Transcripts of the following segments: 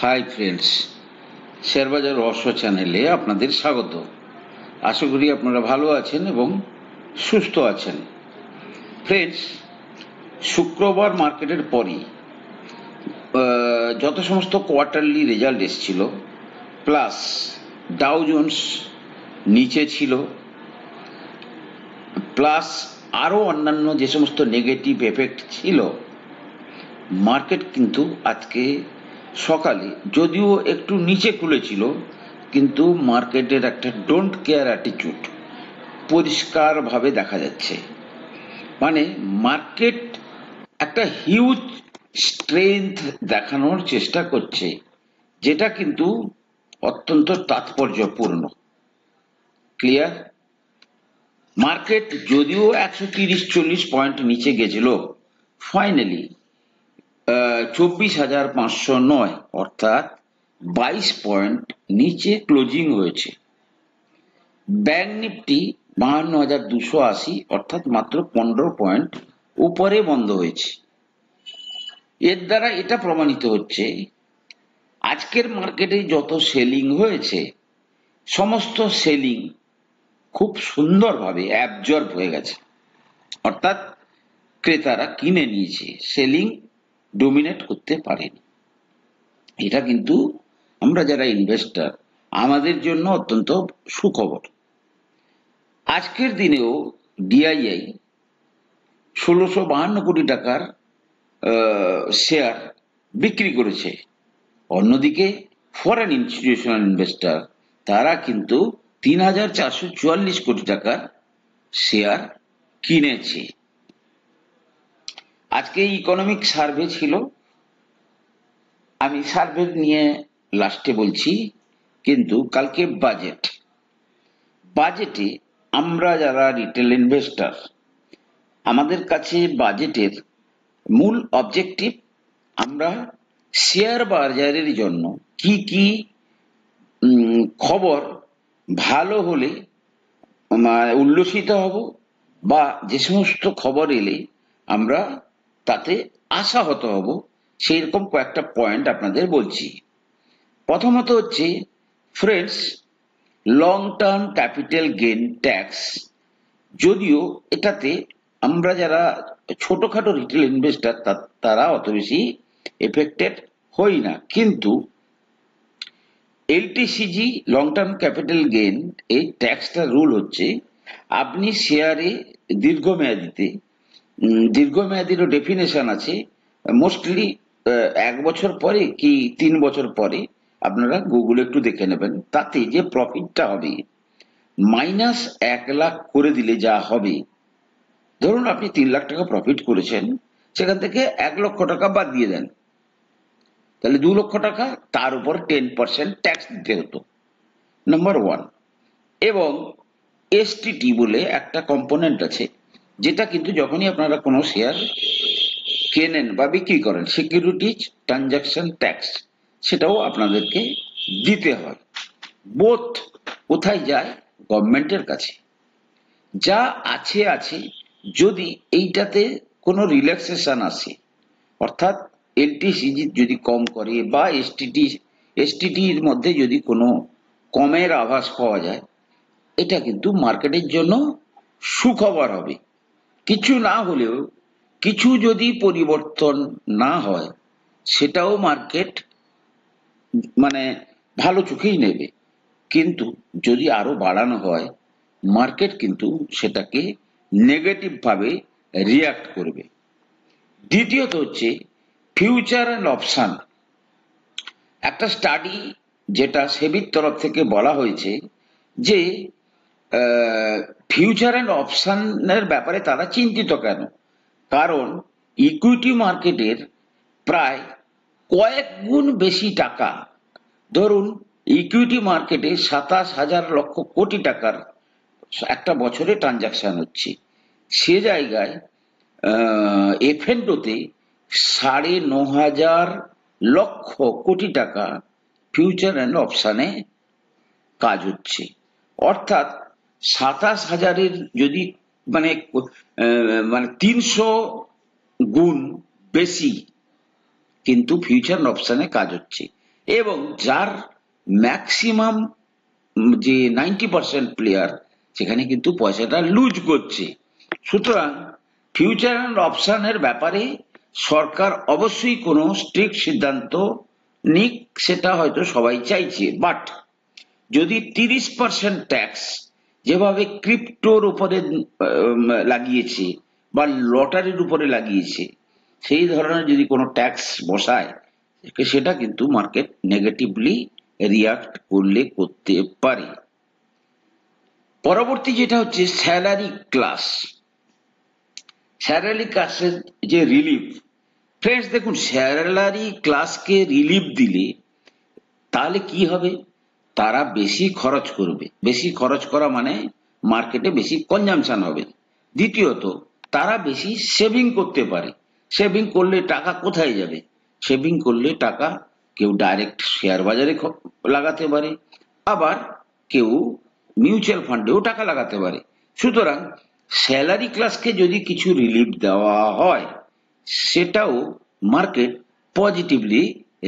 Hi friends, শেয়ারবাজার রহস্য চ্যানেলে আপনাদের স্বাগত। আশা করি আপনারা ভালো আছেন এবং সুস্থ আছেন। ফ্রেন্ডস, শুক্রবার মার্কেটের পরই যত সমস্ত কোয়ার্টারলি রেজাল্ট এসেছিল, প্লাস ডাউ জোন্স নিচে ছিল, প্লাস আরও অন্যান্য যে সমস্ত নেগেটিভ এফেক্ট ছিল, মার্কেট কিন্তু আজকে সকালে যদিও একটু নিচে খুলেছিল, কিন্তু মার্কেটের একটা ডোন্ট কেয়ার অ্যাটিটিউড পরিষ্কারভাবে দেখা যাচ্ছে। মানে মার্কেট একটা হিউজ স্ট্রেংথ দেখানোর চেষ্টা করছে, যেটা কিন্তু অত্যন্ত তাৎপর্যপূর্ণ। ক্লিয়ার? মার্কেট যদিও 130-40 পয়েন্ট নিচে গেছিল, ফাইনালি 24,509 অর্থাৎ 22 পয়েন্ট নিচে ক্লোজিং হয়েছে। ব্যাংক নিফটি 52,280 অর্থাৎ মাত্র 15 পয়েন্ট উপরে বন্ধ হয়েছে। এর দ্বারা এটা প্রমাণিত হচ্ছে আজকের মার্কেটে যত সেলিং হয়েছে, সমস্ত সেলিং খুব সুন্দরভাবে অ্যাবজর্ব হয়ে গেছে, অর্থাৎ ক্রেতারা কিনে নিয়েছে, সেলিং ডোমিনেট করতে পারেনি। এটা কিন্তু আমরা যারা ইনভেস্টর, আমাদের জন্য অত্যন্ত সুখবর। আজকের দিনেও ডিআইআই 1652 কোটি টাকার শেয়ার বিক্রি করেছে। অন্যদিকে ফরেন ইনস্টিটিউশনাল ইনভেস্টর তারা কিন্তু 3,444 কোটি টাকার শেয়ার কিনেছে। আজকে ইকোনমিক সার্ভে ছিল, আমি সার্ভে নিয়ে লাস্টে বলছি। কিন্তু কালকে বাজেটে আমরা যারা রিটেল ইনভেস্টর, আমাদের কাছে বাজেটের মূল অবজেক্টিভ, আমরা শেয়ার বাজারের জন্য কি কি খবর ভালো হলে উল্লসিত হব, বা যে সমস্ত খবর এলে আমরা তাতে আশাহত হব, সেই রকম কয়েকটা পয়েন্ট আপনাদের বলছি। প্রথমত হচ্ছে friends, long term capital gain tax, যদিও এটাতে আমরা যারা ছোটখাটো রিটেল ইনভেস্টর তারা অত বেশি এফেক্টেড হই না, কিন্তু LTCG long term capital gain এই ট্যাক্সটার রুল হচ্ছে, আপনি শেয়ারে দীর্ঘমেয়াদীরও ডেফিনেশন আছে, মোস্টলি 1 বছর পরে কি 3 বছর পরে, আপনারা গুগলে একটু দেখে নেবেন, তাতে যে প্রফিটটা হবে -1 লাখ করে দিলে যা হবে, ধরুন আপনি 3 লাখ টাকা প্রফিট করেছেন, সেখান থেকে 1 লক্ষ টাকা বাদ দিয়ে দেন, তাহলে 2 লক্ষ টাকা, তার উপর 10% ট্যাক্স দিতে হতো, নাম্বার 1। এবং এসটিটি বলে একটা কম্পোনেন্ট আছে, যেটা কিন্তু যখনই আপনারা কোনো শেয়ার কেনেন বা বিক্রি করেন, সিকিউরিটিজ ট্রানজাকশন ট্যাক্স, সেটাও আপনাদেরকে দিতে হয়। বোথ কোথায় যায়? গভর্নমেন্টের কাছে। যা আছে, যদি এইটাতে কোনো রিল্যাক্সেশন আসে, অর্থাৎ এলটিসিজি যদি কম করে বা এসটিটির মধ্যে যদি কোনো কমের আভাস পাওয়া যায়, এটা কিন্তু মার্কেটের জন্য সুখবর হবে। কিছু না হলেও কিছু যদি পরিবর্তন না হয়, সেটাও মার্কেট ভালো চোখেই নেবে, কিন্তু যদি আরো বাড়ানো হয়, মার্কেট কিন্তু সেটাকে নেগেটিভ ভাবে রিয়াক্ট করবে। দ্বিতীয়ত হচ্ছে ফিউচার অ্যান্ড অপশন, একটা স্টাডি যেটা সেবির তরফ থেকে বলা হয়েছে যে ফিউচার অ্যান্ড অপশনের ব্যাপারে তারা চিন্তিত কেন, কারণ ইকুইটি মার্কেটের প্রায় কয়েক গুণ বেশি টাকা, ধরুন ইকুইটি মার্কেটে 27,000 লক্ষ কোটি টাকার একটা বছরে ট্রানজাকশন হচ্ছে, সে জায়গায় এফএনডোতে 9,500 লক্ষ কোটি টাকা ফিউচার অ্যান্ড অপশনে কাজ হচ্ছে। অর্থাৎ 27,000-এর যদি 300 গুণ বেশি কিন্তু ফিউচার অপশনে কাজ হচ্ছে। এবং যার ম্যাক্সিমাম যে 90% প্লেয়ার সেখানে কিন্তু পয়সাটা লুজ করছে। সুতরাং ফিউচার অ্যান্ড অপশনের ব্যাপারে সরকার অবশ্যই কোনো স্ট্রিক্ট সিদ্ধান্ত নিক, সেটা হয়তো সবাই চাইছে। বাট যদি 30% ট্যাক্স যেভাবে ক্রিপ্টোর উপরে লাগিয়েছে বা লটারির উপরে লাগিয়েছে, সেই ধরনের যদি কোনো ট্যাক্স বসায়, সেটা কিন্তু মার্কেট নেগেটিভলি রিয়াক্ট করতে পারে। পরবর্তী যেটা হচ্ছে স্যালারি ক্লাসের যে রিলিফ। ফ্রেন্ডস দেখুন, স্যালারি ক্লাসকে রিলিফ দিলে তাহলে কি হবে, তারা বেশি খরচ করবে। বেশি খরচ করা মানে মার্কেটে বেশি কনজামশন হবে। দ্বিতীয়ত, তারা বেশি সেভিং করতে পারে। সেভিং করলে টাকা কোথায় যাবে? সেভিং করলে টাকা কেউ ডাইরেক্ট শেয়ার বাজারে লাগাতে পারে, আবার কেউ মিউচুয়াল ফান্ডেও টাকা লাগাতে পারে। সুতরাং স্যালারি ক্লাসকে যদি কিছু রিলিফ দেওয়া হয়, সেটাও মার্কেট পজিটিভলি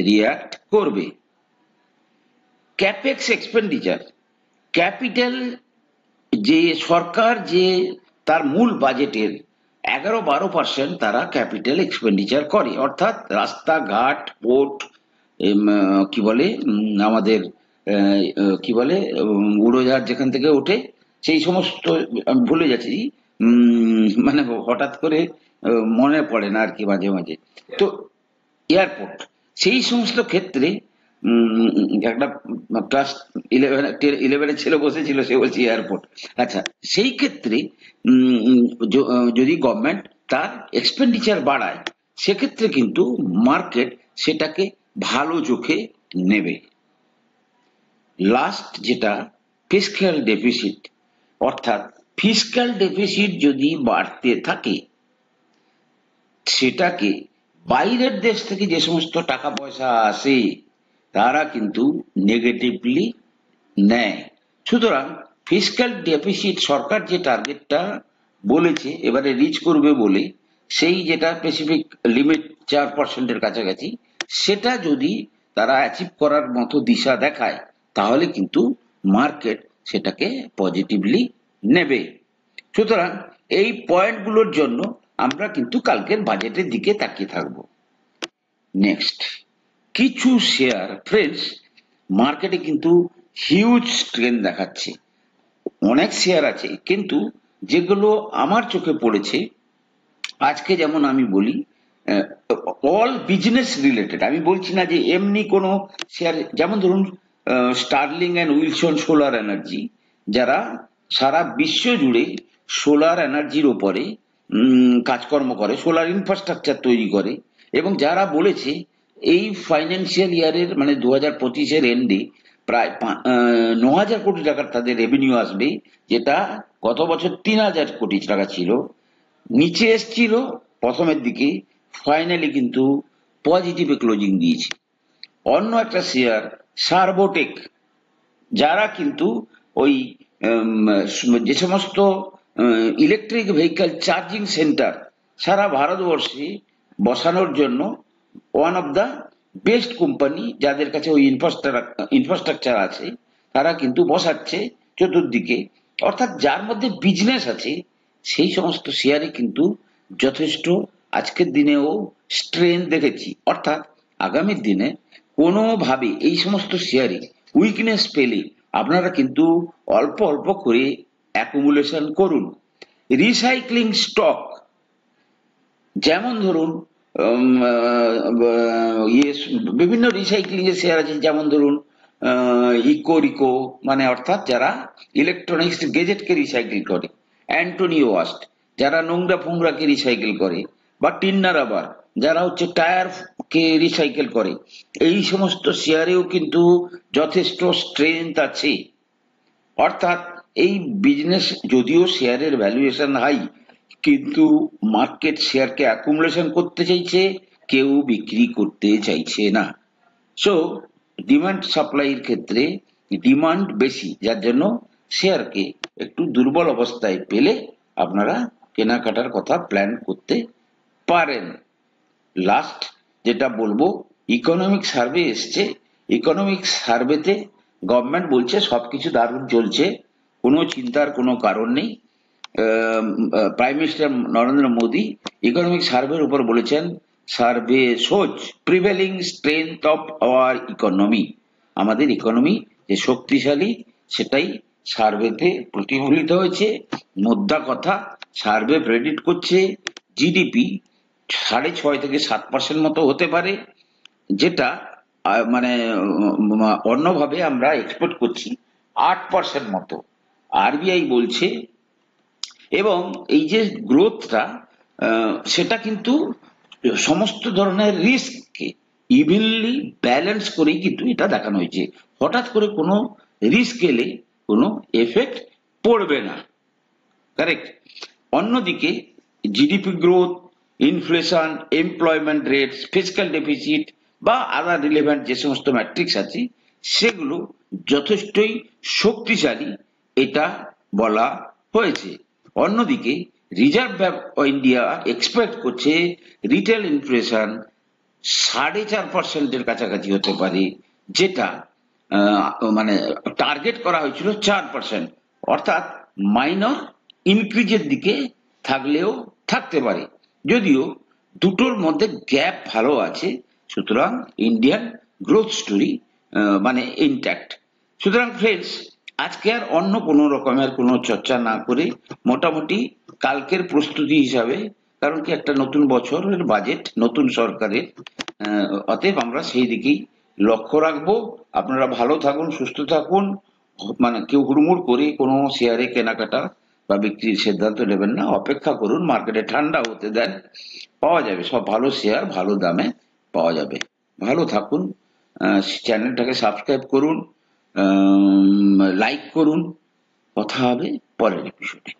রিয়াক্ট করবে। ক্যাপেক্স এক্সপেন্ডিচার, ক্যাপিটাল, যে সরকার যে তার মূল বাজেটের 11-12% তারা ক্যাপিটাল এক্সপেন্ডিচার করে, অর্থাৎ রাস্তাঘাট, পোর্ট, কি বলে আমাদের কি বলে উড়োজাহাজ যেখান থেকে ওঠে, সেই সমস্ত, আমি ভুলে যাচ্ছি, মানে হঠাৎ করে মনে পড়ে না আর কি মাঝে মাঝে। তো এয়ারপোর্ট, সেই সমস্ত ক্ষেত্রে একটা ক্লাস 11-এর ছেলে বসেছিল, সে বলছে এয়ারপোর্ট। আচ্ছা, সেই ক্ষেত্রে যদি গভর্নমেন্ট তার এক্সপেন্ডিচার বাড়ায়, সেক্ষেত্রে কিন্তু মার্কেট সেটাকে ভালো চোখে নেবে। লাস্ট যেটা ফিসক্যাল ডেফিসিট, অর্থাৎ ফিসক্যাল ডেফিসিট যদি বাড়তে থাকে, সেটাকে বাইরের দেশ থেকে যে সমস্ত টাকা পয়সা আসে তারা কিন্তু নেগেটিভলি নেয়। সুতরাং ফিসক্যাল ডেফিসিট সরকার যে টার্গেটটা বলেছে এবারে রিচ করবে বলে, সেই যেটা স্পেসিফিক লিমিট 4%-এর কাছাকাছি, সেটা যদি তারা অ্যাচিভ করার মতো দিশা দেখায়, তাহলে কিন্তু মার্কেট সেটাকে পজিটিভলি নেবে। সুতরাং এই পয়েন্টগুলোর জন্য আমরা কিন্তু কালকের বাজেটের দিকে তাকিয়ে থাকবো। নেক্সট, কিছু শেয়ার ফ্রেন্ডস মার্কেটে কিন্তু হিউজ ট্রেন্ড দেখাচ্ছে। অনেক শেয়ার আছে, কিন্তু যেগুলো আমার চোখে পড়েছে আজকে, যেমন আমি বলি অল বিজনেস রিলেটেড, আমি বলছি না যে এমনি কোনো শেয়ার, যেমন ধরুন Sterling and Wilson solar energy, যারা সারা বিশ্ব জুড়ে সোলার এনার্জির ওপরে কাজকর্ম করে, সোলার ইনফ্রাস্ট্রাকচার তৈরি করে, এবং যারা বলেছে এই ফাইন্যান্সিয়াল ইয়ারের মানে 2025-এর এন্ডে প্রায় 9,000 কোটি টাকার তাদের রেভিনিউ আসবে, যেটা গত বছর 3,000 কোটি টাকা ছিল, নিচে এসছিল প্রথমের দিকে, ফাইনালি কিন্তু পজিটিভে ক্লোজিং দিয়েছে। অন্য একটা শেয়ার সার্বোটেক, যারা কিন্তু ওই যে সমস্ত ইলেকট্রিক ভেহিকল চার্জিং সেন্টার সারা ভারতবর্ষে বসানোর জন্য one of the best company, যাদের কাছে ওই ইনফ্রাস্ট্রাকচার আছে, তারা কিন্তু বসাচ্ছে চতুর্দিকে, অর্থাৎ যার মধ্যে বিজনেস আছে, সেই সমস্ত শেয়ারে কিন্তু যথেষ্ট আজকের দিনেও স্ট্রেন দেখেছি। অর্থাৎ আগামী দিনে কোনোভাবে এই সমস্ত শেয়ারে উইকনেস পেলে আপনারা কিন্তু অল্প অল্প করে অ্যাকুমুলেশন করুন। রিসাইক্লিং স্টক, যেমন ধরুন বিভিন্ন রিসাইক্লিং এর শেয়ার আছে, যেমন ধরুন ইকো মানে অর্থাৎ যারা ইলেকট্রনিক্স গেজেটকে রিসাইকেল করে, অ্যান্টোনিও ওয়াস্ট যারা নোংরা ফোংরাকে রিসাইকেল করে, বা টিন্না রাবার যারা হচ্ছে টায়ার কে রিসাইকেল করে, এই সমস্ত শেয়ারেও কিন্তু যথেষ্ট স্ট্রেংথ আছে। অর্থাৎ এই বিজনেস, যদিও শেয়ারের ভ্যালুয়েশন হাই, কিন্তু মার্কেট শেয়ারকে অ্যাকুমুলেশন করতে চাইছে, কেউ বিক্রি করতে চাইছে না। সো ডিমান্ড সাপ্লাইয়ের ক্ষেত্রে ডিমান্ড বেশি, যার জন্য শেয়ারকে একটু দুর্বল অবস্থায় পেলে আপনারা কেনাকাটার কথা প্ল্যান করতে পারেন। লাস্ট যেটা বলবো, ইকোনমিক সার্ভে এসছে, ইকোনমিক সার্ভেতে গভর্নমেন্ট বলছে সবকিছু দারুণ চলছে, কোনো চিন্তার কোনো কারণ নেই। Prime minister Narendra Modi economic সার্ভের উপর বলেছেন, survey shows prevailing strength of our economy, আমাদের ইকোনমি যে শক্তিশালী সেটাই সার্ভেতে প্রতিফলিত হয়েছে। মোদ্দা কথা, সার্ভে প্রেডিক্ট করছে জিডিপি 6.5 থেকে 7% মতো হতে পারে, যেটা মানে অন্যভাবে আমরা এক্সপেক্ট করছি 8% মতো। আরবিআই বলছে, এবং এই যে গ্রোথটা সেটা কিন্তু সমস্ত ধরনের রিস্ককে ইভেনলি ব্যালেন্স করেই কিন্তু এটা দেখানো হয়েছে। হঠাৎ করে কোনো রিস্ক এলে কোনো এফেক্ট পড়বে না, কারেক্ট। অন্যদিকে GDP growth, inflation, employment rates, fiscal deficit বা আদার রিলেভেন্ট যে সমস্ত ম্যাট্রিক্স আছে সেগুলো যথেষ্টই শক্তিশালী, এটা বলা হয়েছে। অন্যদিকে reserve bank of India expect করছে রিটেল ইনফ্লেশন 4.5%-এর কাছাকাছি হতে পারে, যেটা মানে টার্গেট করা হয়েছিল 4%, অর্থাৎ মাইনর ইনক্রিজের দিকে থাকলেও থাকতে পারে, যদিও দুটোর মধ্যে গ্যাপ ভালো আছে। সুতরাং ইন্ডিয়ান গ্রোথ স্টোরি মানে ইনট্যাক্ট। সুতরাং ফ্রেন্ডস, আজকে আর অন্য কোনো রকমের কোনো চর্চা না করে মোটামুটি কালকের প্রস্তুতি হিসাবে, কারণ কি একটা নতুন বছরের বাজেট, নতুন সরকারের, অতএব আমরা সেই দিকেই লক্ষ্য রাখবো। আপনারা ভালো থাকুন, সুস্থ থাকুন, মানে কেউ হুড়মুড় করে কোনো শেয়ারে কেনাকাটা বা বিক্রির সিদ্ধান্ত নেবেন না, অপেক্ষা করুন, মার্কেটে ঠান্ডা হতে দেন, পাওয়া যাবে সব ভালো শেয়ার ভালো দামে পাওয়া যাবে। ভালো থাকুন, চ্যানেলটাকে সাবস্ক্রাইব করুন, লাইক করুন। কথা হবে পরের এপিসোডে।